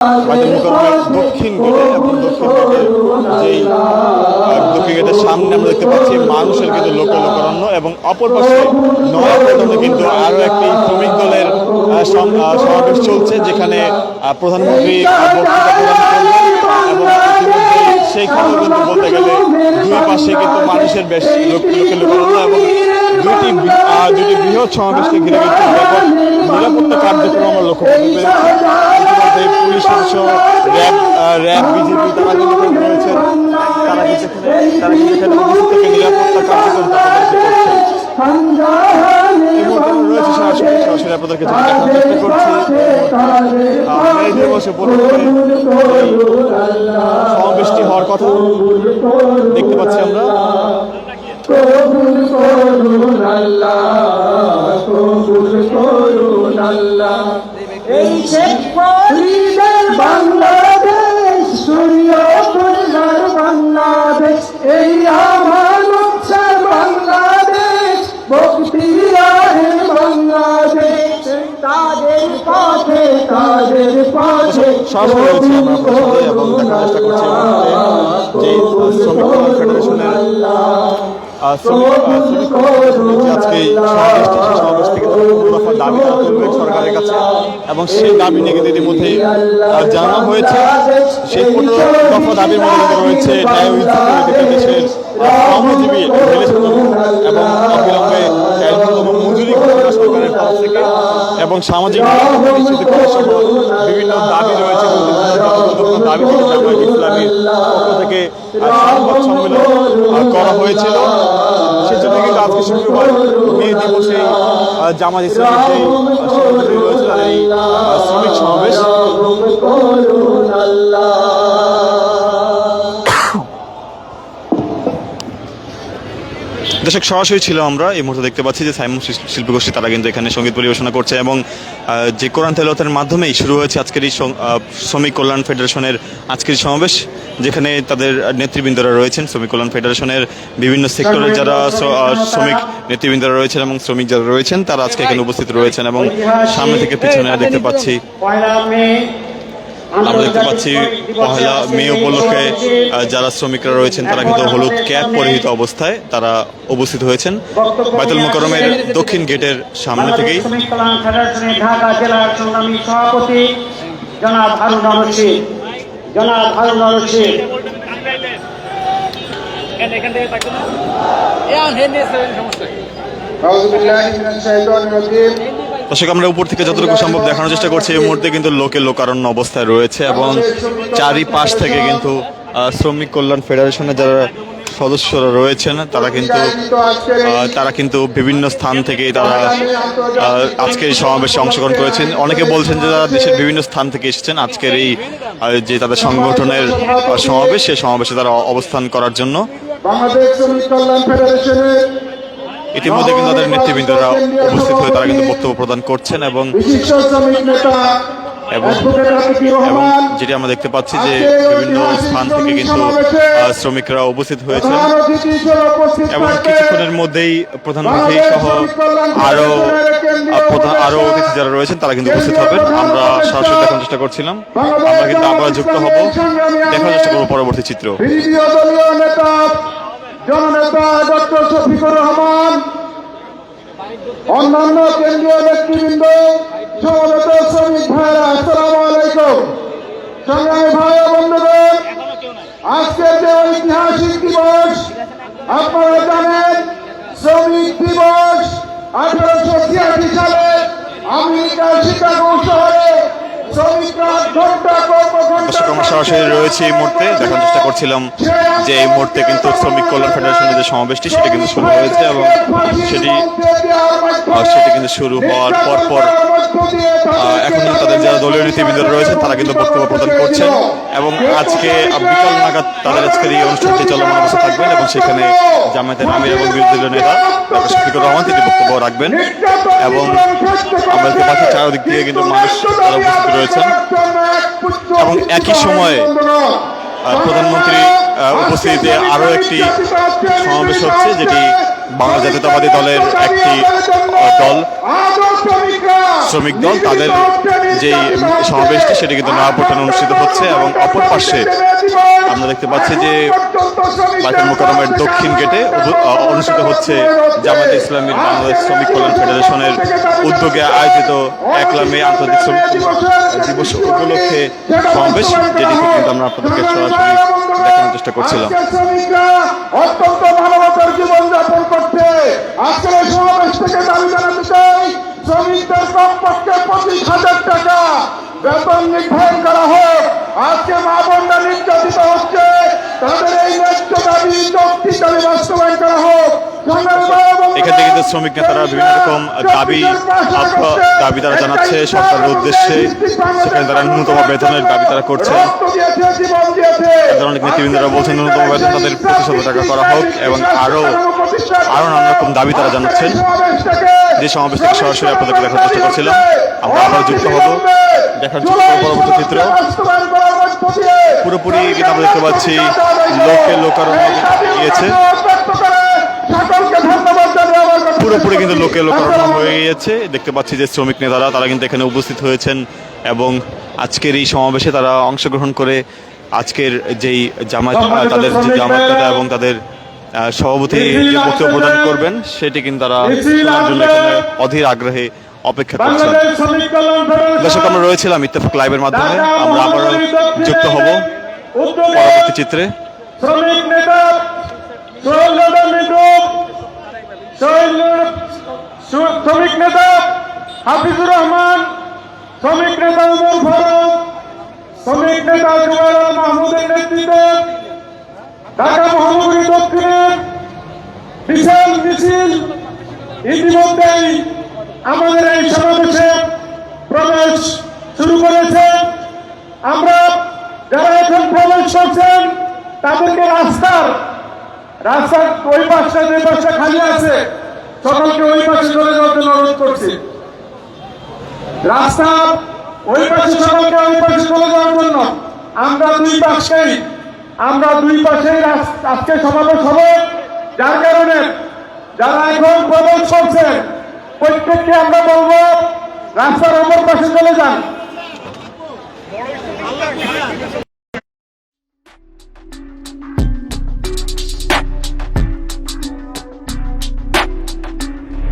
বাইতুল মুকাররমের দক্ষিণ গেটে এবং দক্ষিণ গেটের সামনে আমরা দেখতে পাচ্ছি মানুষের কিন্তু লোকারণ্য এবং অপর পাশে নয়াপল্টনে কিন্তু আরো একটি শ্রমিক দলের সমাবেশ চলছে, যেখানে প্রধানমন্ত্রী বক্তৃতা প্রদান করবেন এবং ইতিমধ্যে সেইখানেও কিন্তু বলতে গেলে দুই পাশে কিন্তু মানুষের বেশ লোকারণ্য এবং দুটি বৃহৎ সমাবেশকে ঘিরে কিন্তু নিরাপত্তা কার্যক্রম আমরা লক্ষ্য করতে পেরেছি। ইতিমধ্যে পুলিশ সদস্য, র্যাব, বিজেপি তারা কিন্তু রয়েছেন, তারা কিন্তু এখানে থেকে নিরাপত্তা কার্যক্রম করছেন। রয়েছে সরাসরি আপনাদেরকে দেখানোর চেষ্টা করছি। সমাবেশটি হওয়ার কথা দেখতে পাচ্ছি আমরা। এই শেখ ফরিদের বাংলাদেশ, সূর্যপুরের বাংলাদেশ, এই আমার মুক্তার বাংলাদেশ, বখতিয়ারের বাংলাদেশ, তাদের পথে সরাসরি রয়েছে আমরা এবং দেখার চেষ্টা করছি যে শ্রমিক ফেডারেশনের আজকে সমাবেশ থেকে দফা দাবি তুলবে সরকারের কাছে এবং সেই দাবি নিয়ে কিন্তু ইতিমধ্যেই জানানো হয়েছে। সেই 15 দফা দাবির মধ্যে কিন্তু রয়েছে দেশের শ্রমজীবী এবং অবিলম্বে মজুরি ঘোষণা সরকারের তরফ থেকে এবং সামাজিক বিভিন্ন দাবি রয়েছে। দাবি থেকে জামায়াত ইসলামীর পক্ষ থেকে সংবাদ সম্মেলন করা হয়েছিল। সেজন্য কিন্তু আজকে শুক্রবার মে দিবসে জামায়াত ইসলামীর যে রয়েছে তাদের এই শ্রমিক সমাবেশ। দর্শক, সরাসরি ছিল আমরা এই মুহূর্তে দেখতে পাচ্ছি যে সাইমন শিল্পগোষ্ঠী তারা কিন্তু এখানে সঙ্গীত পরিবেশনা করছে এবং যে কোরআন তেলাওয়াতের মাধ্যমেই শুরু হয়েছে আজকের এই শ্রমিক কল্যাণ ফেডারেশনের আজকের সমাবেশ, যেখানে তাদের নেতৃবৃন্দরা রয়েছেন। শ্রমিক কল্যাণ ফেডারেশনের বিভিন্ন সেক্টরের যারা শ্রমিক নেতৃবৃন্দরা রয়েছেন এবং শ্রমিক যারা রয়েছেন তারা আজকে এখানে উপস্থিত রয়েছেন এবং সামনে থেকে পিছনে দেখতে পাচ্ছি আমরা দেখতে পাচ্ছি পহেলা মে উপলক্ষে যারা শ্রমিকরা রয়েছেন তারা কিন্তু হলুদ ক্যাপ পরিহিত অবস্থায় তারা উপস্থিত হয়েছেন বাইতুল মুকাররমের দক্ষিণ গেটের সামনে থেকেই। ঢাকা জেলার সংগ্রামী সভাপতি জনাব হারুন রশিদ, দর্শক, আমরা উপর থেকে যতটুকু সম্ভব দেখানোর চেষ্টা করছি। এই মুহূর্তে কিন্তু লোকারণ্য অবস্থায় রয়েছে এবং চারিপাশ থেকে কিন্তু শ্রমিক কল্যাণ ফেডারেশনের যারা সদস্যরা রয়েছেন তারা কিন্তু বিভিন্ন স্থান থেকে তারা আজকের এই সমাবেশে অংশগ্রহণ করেছেন। অনেকে বলছেন যে তারা দেশের বিভিন্ন স্থান থেকে এসেছেন আজকের এই যে তাদের সংগঠনের সমাবেশ, সেই সমাবেশে তারা অবস্থান করার জন্য। বাংলাদেশ শ্রমিক কল্যাণ ফেডারেশনের ইতিমধ্যে কিন্তু তাদের নেতৃবৃন্দরা উপস্থিত হয়ে তারা কিন্তু বক্তব্য প্রদান করছেন এবং যেটি আমরা দেখতে পাচ্ছি যে বিভিন্ন স্থান থেকে কিন্তু শ্রমিকরা উপস্থিত হয়েছেন এবং কিছুক্ষণের মধ্যেই প্রধানমন্ত্রী সহ আরো অতিথি যারা রয়েছেন তারা কিন্তু উপস্থিত হবেন। আমরা সরাসরি দেখার চেষ্টা করছিলাম, আমরা কিন্তু আবার যুক্ত হব, দেখার চেষ্টা করবো পরবর্তী চিত্র। জননেতা ডক্টর শফিকুর রহমান, অন্যান্য কেন্দ্রীয় নেতৃবৃন্দ, সমবেত শ্রমিক ভাইরা, আসসালামু আলাইকুম। সংগ্রামী ভাই ও বন্ধুগণ, আজকের যে ঐতিহাসিক দিবস আপনারা জানেন, শ্রমিক দিবস 1886 সালে আমেরিকার শিকাগো শহরে শ্রমিকরা আমরা সরাসরি রয়েছে এই মুহূর্তে দেখার চেষ্টা করছিলাম যে এই মুহূর্তে কিন্তু শ্রমিক কল্যাণ ফেডারেশনের যে সমাবেশটি সেটা কিন্তু শুরু হয়েছে এবং সেটি কিন্তু শুরু হওয়ার পর এখন তাদের যারা দলীয় নীতিবৃন্দরা রয়েছে তারা কিন্তু বক্তব্য প্রদান করছেন এবং আজকে বিকাল নাগাদ তাদের আজকের এই অনুষ্ঠানটি চলমান অবস্থা থাকবেন এবং সেখানে জামায়াতের আমির এবং বিরোধী দলীয় নেতা ডক্টর শফিকুর রহমান তিনি বক্তব্য রাখবেন এবং আমরা দেখতে পাচ্ছি চারিদিক দিয়ে কিন্তু মানুষ তারা উপস্থিত রয়েছেন এবং একই সময়ে প্রধানমন্ত্রী উপস্থিতিতে আরও একটি সমাবেশ হচ্ছে যেটি বাংলাদেশ জাতীয়তাবাদী দলের একটি দল, শ্রমিক দল, তাদের যেই সমাবেশটি সেটি কিন্তু নয়াপল্টনে অনুষ্ঠিত হচ্ছে। এবং অপর পাশে আমরা দেখতে পাচ্ছি যে বায়তুল মোকাররমের দক্ষিণ গেটে অনুষ্ঠিত হচ্ছে জামায়াতে ইসলামীর বাংলাদেশ শ্রমিক কল্যাণ ফেডারেশনের উদ্যোগে আয়োজিত 1 মে আন্তর্জাতিক শ্রমিক দিবস উপলক্ষে সমাবেশ, যেটি কিন্তু আমরা আপনাদেরকে সরাসরি দেখানোর চেষ্টা করছিলাম। অত্যন্ত মানবতার জীবনযাপন করছে। আজকের এই সমাবেশ থেকে দাবি জানাতে চাই, শ্রমিকদের কমপক্ষে 25,000 টাকা বেতন নির্ধারণ করা হোক। আজকে মা বোনরা নির্যাতিত হচ্ছে, তাদের এই ন্যায্য দাবি, যৌক্তিক দাবি বাস্তবায়ন করা হোক। এখান থেকে কিন্তু শ্রমিক নেতারা বিভিন্ন রকম দাবি তারা জানাচ্ছে সরকারের উদ্দেশ্যে। সেখানে তারা ন্যূনতম বেতনের দাবি তারা করছে। অনেক নেতৃবৃন্দরা বলছেন ন্যূনতম বেতন তাদের 25,000 টাকা করা হোক এবং আরো নানা রকম দাবি তারা জানাচ্ছেন। যে সমাবেশ থেকে সরাসরি আপনাদেরকে দেখার চেষ্টা করছিলাম। আমরা আবার যুক্ত হব দেখার জন্য পরবর্তী চিত্র। পুরোপুরি কিন্তু আমরা দেখতে পাচ্ছি লোকারণ্য গিয়েছে, পুরোপুরি কিন্তু লোকারণ্য হয়ে গিয়েছে। দেখতে পাচ্ছি যে শ্রমিক নেতারা তারা কিন্তু এখানে উপস্থিত হয়েছেন এবং আজকের এই সমাবেশে তারা অংশগ্রহণ করে আজকের যেই তাদের যে জামায়াত নেতা এবং তাদের সভাপতি যে বক্তব্য প্রদান করবেন সেটি কিন্তু তারা শোনার জন্য এখানে অধীর আগ্রহে অপেক্ষা করছেন। দর্শক, আমরা রয়েছিলাম ইত্তেফাক লাইভের মাধ্যমে। আমরা আবারও যুক্ত হব পরবর্তী চিত্রে। শ্রমিক নেতা শ্রমিক নেতা হাফিজুর রহমান, শ্রমিক নেতা উমর ফারুক, শ্রমিক নেতা জুবাইর মাহমুদের নেতৃত্বে ঢাকা মহানগরী দক্ষিণের বিশাল মিছিল ইতিমধ্যেই আমাদের এই সমাবেশে প্রবেশ শুরু করেছে। আমরা যারা এখন প্রবেশ করছেন তাদেরকে রাস্তার ওই পাশটা যে পাশটা খালি আছে সকলকে ওই পাশে চলে যাওয়ার জন্য অনুরোধ করছি। রাস্তা ওই পাশে সকলকে ওই পাশে চলে যাওয়ার জন্য আমরা দুই পাশেই আজকে সমাবেশ হবে। যার কারণে যারা এখন প্রবেশ করছেন প্রত্যেককে আমরা বলবো রাস্তার অপর পাশে চলে যান।